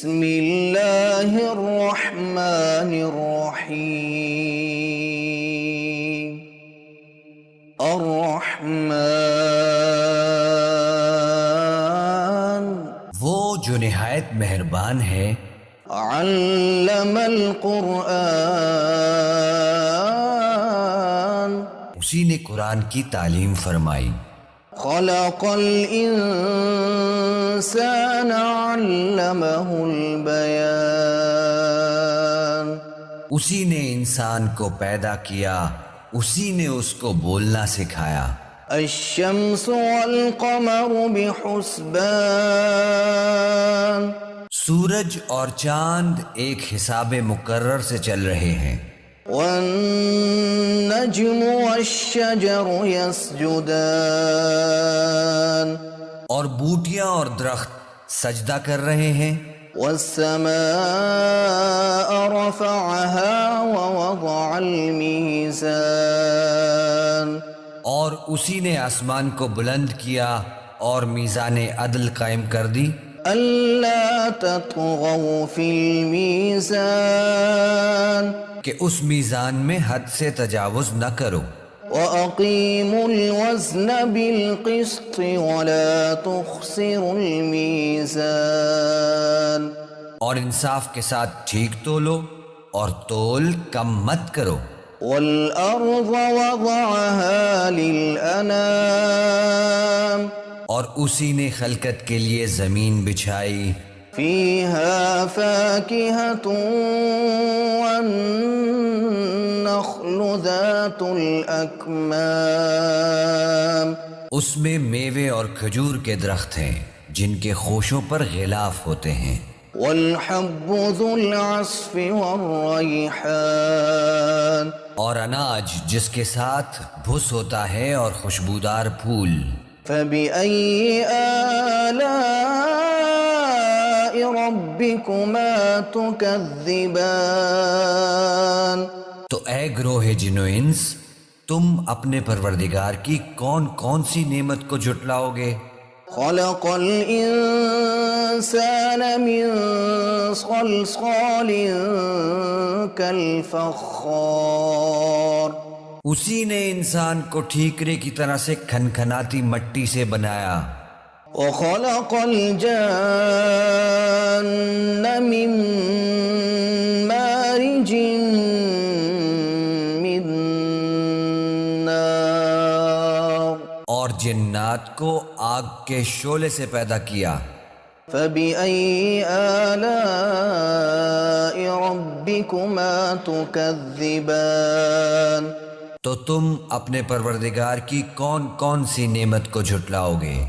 بسم اللہ الرحمن الرحیم الرحمن وہ جو نہایت مہربان ہے، علم القرآن اسی نے قرآن کی تعلیم فرمائی، خلق الانسان علمہ البیان اسی نے انسان کو پیدا کیا، اسی نے اس کو بولنا سکھایا۔ الشمس والقمر بحسبان سورج اور چاند ایک حساب مقرر سے چل رہے ہیں، والنجم والشجر يسجدان اور بوٹیاں اور درخت سجدہ کر رہے ہیں۔ والسماء رفعها ووضع الميزان اور اسی نے آسمان کو بلند کیا اور میزان عدل قائم کر دی، ألا تطغوا في الميزان کہ اس میزان میں حد سے تجاوز نہ کرو، وأقيموا الوزن بالقسط ولا تخسروا الميزان اور انصاف کے ساتھ ٹھیک تولو اور تول کم مت کرو۔ والأرض وضعها للأنام اور اسی نے خلقت کے لیے زمین بچھائی، فيها فاكهة والنخل ذات الأكمام اس میں میوے اور کھجور کے درخت ہیں جن کے خوشوں پر غلاف ہوتے ہیں، والحب ذو العصف والريحان اور اناج جس کے ساتھ بھس ہوتا ہے اور خوشبودار پھول۔ فبأي آلاء ربكما تكذبان تو اے گروہ جن و انس، تم اپنے پروردگار کی کون کون سی نعمت کو جھٹلاؤ گے؟ خلق الإنسان من صلصال كالفخار اسی نے انسان کو ٹھیکرے کی طرح سے کھنکھناتی مٹی سے بنایا، وخلق الجان من مارج من نار اور جنات کو آگ کے شعلے سے پیدا کیا۔ فبأي آلاء ربكما تكذبان تو تم اپنے پروردگار کی کون کون سی نعمت کو جھٹلاؤ گے؟